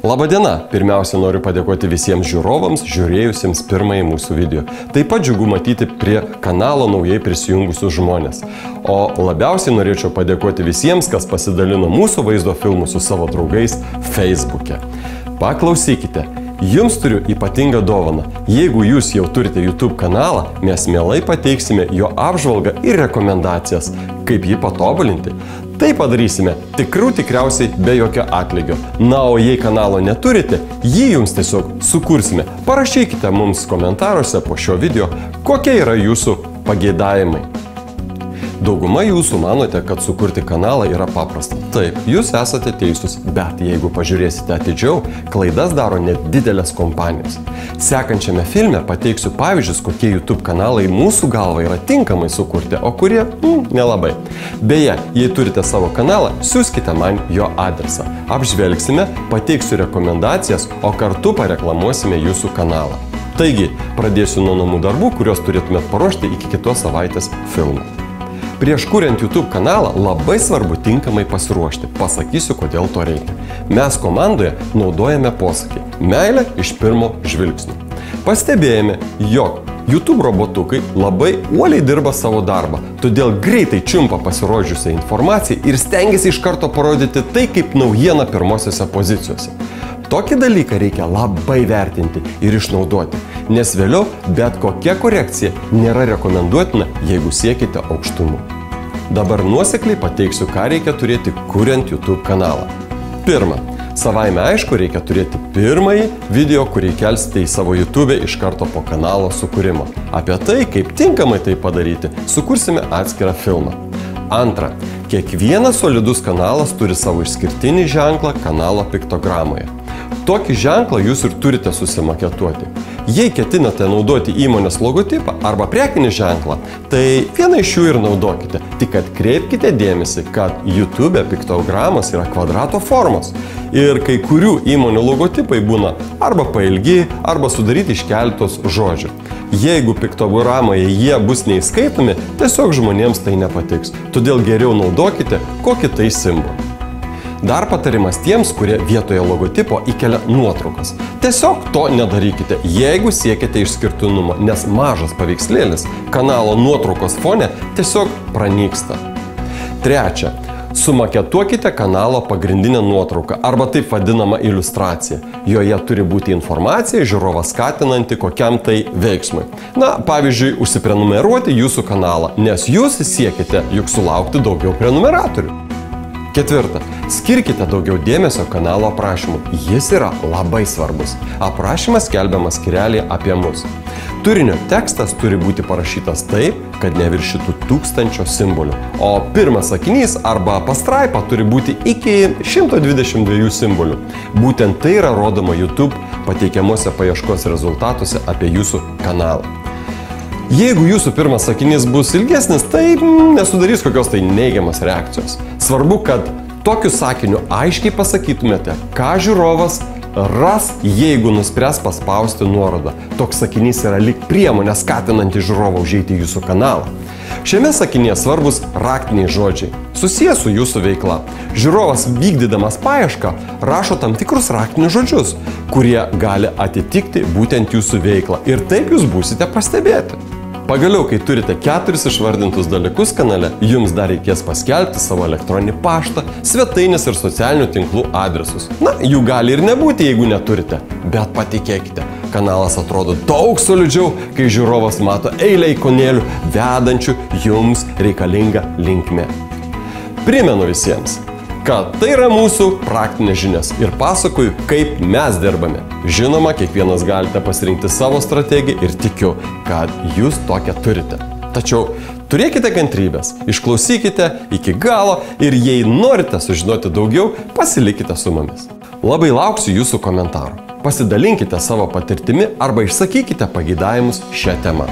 Labadiena! Pirmiausia, noriu padėkoti visiems žiūrovams, žiūrėjusiems pirmąjį mūsų video. Taip pat džiugu matyti prie kanalo naujai prisijungusius žmonės. O labiausiai norėčiau padėkoti visiems, kas pasidalino mūsų vaizdo filmų su savo draugais Facebook'e. Paklausykite, jums turiu ypatingą dovaną. Jeigu jūs jau turite YouTube kanalą, mes mielai pateiksime jo apžvalgą ir rekomendacijas, kaip jį patobulinti. Tai padarysime tikriausiai be jokio atlygio. Na, o jei kanalo neturite, jį jums tiesiog sukursime. Parašykite mums komentaruose po šio video, kokie yra jūsų pageidavimai. Dauguma jūsų manote, kad sukurti kanalą yra paprasta. Taip, jūs esate teisūs, bet jeigu pažiūrėsite atidžiau, klaidas daro net didelės kompanijos. Sekančiame filme pateiksiu pavyzdžius, kokie YouTube kanalai mūsų galva yra tinkamai sukurti, o kurie nelabai. Beje, jei turite savo kanalą, siųskite man jo adresą. Apžvelgsime, pateiksiu rekomendacijas, o kartu pareklamuosime jūsų kanalą. Taigi, pradėsiu nuo namų darbų, kuriuos turėtumėt paruošti iki kitos savaitės filmų. Prieš kuriant YouTube kanalą labai svarbu tinkamai pasiruošti. Pasakysiu, kodėl to reikia. Mes komandoje naudojame posakį meilė iš pirmo žvilgsnio. Pastebėjome, jog YouTube robotukai labai uoliai dirba savo darbą, todėl greitai čiumpa pasirodžiusią informaciją ir stengiasi iš karto parodyti tai kaip naujieną pirmosiose pozicijose. Tokį dalyką reikia labai vertinti ir išnaudoti, nes vėliau bet kokia korekcija nėra rekomenduotina, jeigu siekite aukštumų. Dabar nuosekliai pateiksiu, ką reikia turėti, kuriant YouTube kanalą. Pirma, savaime aišku, reikia turėti pirmąjį video, kurį kelsite į savo YouTube iš karto po kanalo sukūrimo. Apie tai, kaip tinkamai tai padaryti, sukursime atskirą filmą. Antra, kiekvienas solidus kanalas turi savo išskirtinį ženklą kanalo piktogramoje. Tokį ženklą jūs ir turite susimaketuoti. Jei ketinate naudoti įmonės logotipą arba prekinį ženklą, tai vieną iš jų ir naudokite. Tik atkreipkite dėmesį, kad YouTube piktogramos yra kvadrato formos. Ir kai kurių įmonių logotipai būna arba pailgi, arba sudaryti iš keletos žodžių. Jeigu piktogramoje jie bus neįskaitomi, tiesiog žmonėms tai nepatiks. Todėl geriau naudokite kokį tai simbolį. Dar patarimas tiems, kurie vietoje logotipo įkelia nuotraukas. Tiesiog to nedarykite, jeigu siekite išskirtinumo, nes mažas paveikslėlis kanalo nuotraukos fone tiesiog pranyksta. Trečia, sumaketuokite kanalo pagrindinę nuotrauką arba taip vadinamą iliustraciją. Joje turi būti informacija žiūrovą skatinanti kokiam tai veiksmui. Na, pavyzdžiui, užsiprenumeruoti jūsų kanalą, nes jūs siekite juk sulaukti daugiau prenumeratorių. Ketvirta, skirkite daugiau dėmesio kanalo aprašymui. Jis yra labai svarbus. Aprašymas skelbiamas skyrelėje apie mus. Turinio tekstas turi būti parašytas taip, kad neviršytų 1000 simbolių. O pirmas sakinys arba pastraipa turi būti iki 122 simbolių. Būtent tai yra rodoma YouTube pateikiamuose paieškos rezultatuose apie jūsų kanalą. Jeigu jūsų pirmas sakinys bus ilgesnis, tai nesudarys kokios tai neigiamas reakcijos. Svarbu, kad tokiu sakiniu aiškiai pasakytumėte, ką žiūrovas ras, jeigu nuspręs paspausti nuorodą. Toks sakinys yra lyg priemonė skatinanti žiūrovą užeiti į jūsų kanalą. Šiame sakinyje svarbus raktiniai žodžiai, susiję su jūsų veikla. Žiūrovas vykdydamas paiešką rašo tam tikrus raktinius žodžius, kurie gali atitikti būtent jūsų veiklą ir taip jūs būsite pastebėti. Pagaliau, kai turite 4 išvardintus dalykus kanale, jums dar reikės paskelbti savo elektroninį paštą, svetainės ir socialinių tinklų adresus. Na, jų gali ir nebūti, jeigu neturite, bet patikėkite, kanalas atrodo daug solidžiau, kai žiūrovas mato eilę ikonėlių vedančių jums reikalingą linkmę. Primenu visiems, kad tai yra mūsų praktinės žinios ir pasakoju, kaip mes dirbame. Žinoma, kiekvienas galite pasirinkti savo strategiją ir tikiu, kad jūs tokią turite. Tačiau turėkite kantrybės, išklausykite iki galo ir jei norite sužinoti daugiau, pasilikite su mumis. Labai lauksiu jūsų komentarų. Pasidalinkite savo patirtimi arba išsakykite pageidavimus šią temą.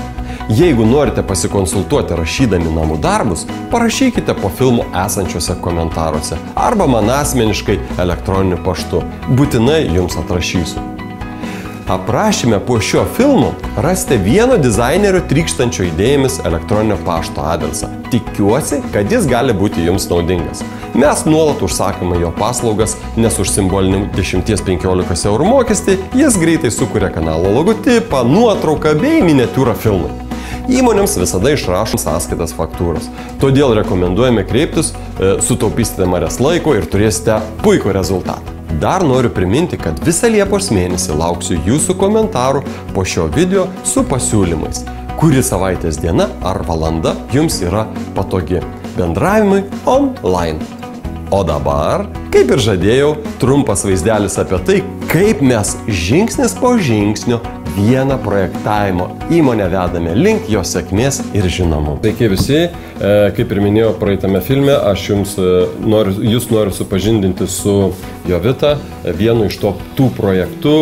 Jeigu norite pasikonsultuoti rašydami namų darbus, parašykite po filmo esančiuose komentaruose arba man asmeniškai elektroniniu paštu. Būtinai jums atrašysiu. Aprašyme po šio filmo rasite vieno dizainerio trykštančio idėjomis elektroninio pašto adresą. Tikiuosi, kad jis gali būti jums naudingas. Mes nuolat užsakome jo paslaugas nes už simbolinį 10-15 eurų mokestį jis greitai sukuria kanalo logotipą, nuotrauką bei miniatiūrą filmui. Įmonėms visada išrašom sąskaitas faktūros, todėl rekomenduojame kreiptis, sutaupysite marės laiko ir turėsite puikų rezultatą. Dar noriu priminti, kad visą Liepos mėnesį lauksiu jūsų komentarų po šio video su pasiūlymais, kuri savaitės diena ar valanda jums yra patogi bendravimui online. O dabar, kaip ir žadėjau, trumpas vaizdelis apie tai, kaip mes žingsnis po žingsnio vieną projektavimo įmonę vedame link jos sėkmės ir žinomumo. Sveiki visi, kaip ir minėjau praeitame filme, aš jūs noriu supažindinti su Jovita, vienu iš tų projektų,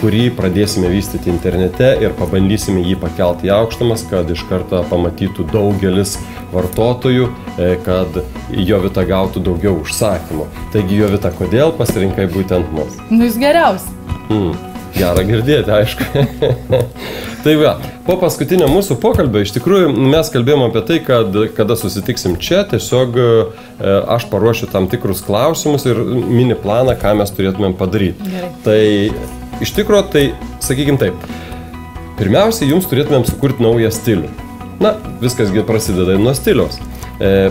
kurį pradėsime vystyti internete ir pabandysime jį pakelti į aukštumas, kad iš karto pamatytų daugelis vartotojų, kad Jovita gautų daugiau užsakymų. Taigi, Jovita, kodėl pasirinkai būtent mus? Nu, jūs geriausi. Gerą girdėti, aišku. Tai va, po paskutinio mūsų pokalbio iš tikrųjų mes kalbėjome apie tai, kad kada susitiksim čia, tiesiog aš paruošiu tam tikrus klausimus ir mini planą, ką mes turėtumėm padaryti. Gerai. Tai iš tikrųjų, tai sakykim taip, pirmiausia, jums turėtumėm sukurti naują stilių. Na, viskasgi prasideda nuo stiliaus.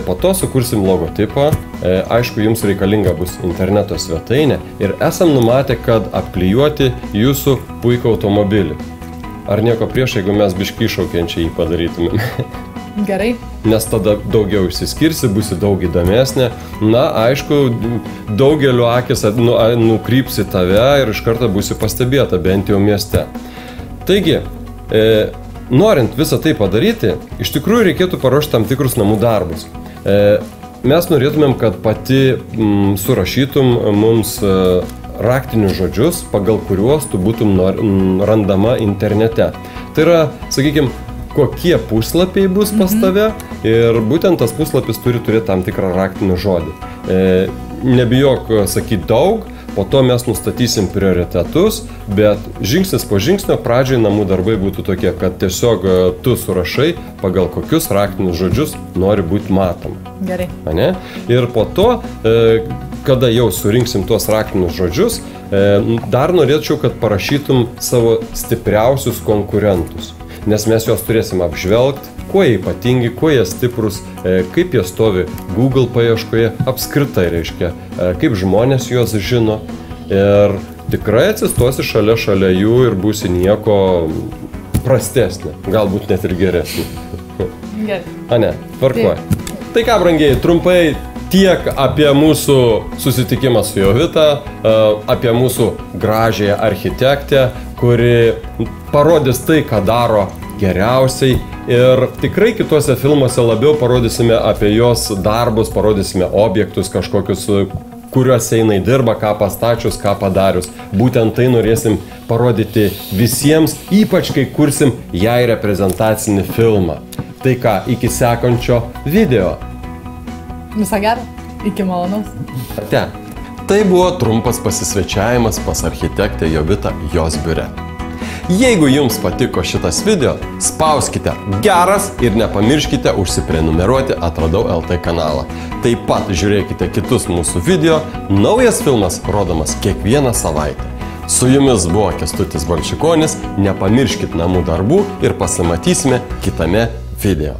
Po to sukursim logotipą, aišku, jums reikalinga bus interneto svetainė ir esam numatę, kad apklijuoti jūsų puikų automobilį. Ar nieko prieš, jeigu mes biškį iššaukiančiai jį padarytumėm? Gerai. Nes tada daugiau išsiskirsi, būsi daug įdomesnė. Na, aišku, daugeliu akis nukryps į tave ir iš karto būsi pastebėta, bent jau mieste. Taigi, norint visą tai padaryti, iš tikrųjų reikėtų paruošti tam tikrus namų darbus. Mes norėtumėm, kad pati surašytum mums raktinius žodžius, pagal kuriuos tu būtum randama internete. Tai yra, sakykime, kokie puslapiai bus pas tave ir būtent tas puslapis turi turėti tam tikrą raktinį žodį. Nebijok sakyti daug, po to mes nustatysim prioritetus, bet žingsnis po žingsnio pradžiai namų darbai būtų tokie, kad tiesiog tu surašai, pagal kokius raktinius žodžius nori būti matoma. Gerai. Ane? Ir po to, kada jau surinksim tuos raktinius žodžius, dar norėčiau, kad parašytum savo stipriausius konkurentus, nes mes juos turėsim apžvelgti, kuo jie ypatingi, kuo jie stiprus, kaip jie stovi Google paieškoje, apskritai reiškia, kaip žmonės juos žino ir tikrai atsistosi šalia jų ir būsi nieko prastesnė, galbūt net ir geresnė. Gerai. Ane, tvarkuoja. Tai ką, brangieji, trumpai tiek apie mūsų susitikimą su Jovita, apie mūsų gražiąją architektę, kuri parodys tai, ką daro geriausiai ir tikrai kituose filmuose labiau parodysime apie jos darbus, parodysime objektus kažkokius, kuriuose jinai dirba, ką pastačius, ką padarius. Būtent tai norėsim parodyti visiems, ypač kai kursim jai reprezentacinį filmą. Tai ką, iki sekančio video. Visą gerą, iki malonaus. Ate. Tai buvo trumpas pasisvečiavimas pas architektę Jovitą jos biure. Jeigu jums patiko šitas video, spauskite geras ir nepamirškite užsiprenumeruoti Atradau LT kanalą. Taip pat žiūrėkite kitus mūsų video, naujas filmas rodomas kiekvieną savaitę. Su jumis buvo Kęstutis Balčikonis, nepamirškit namų darbų ir pasimatysime kitame video.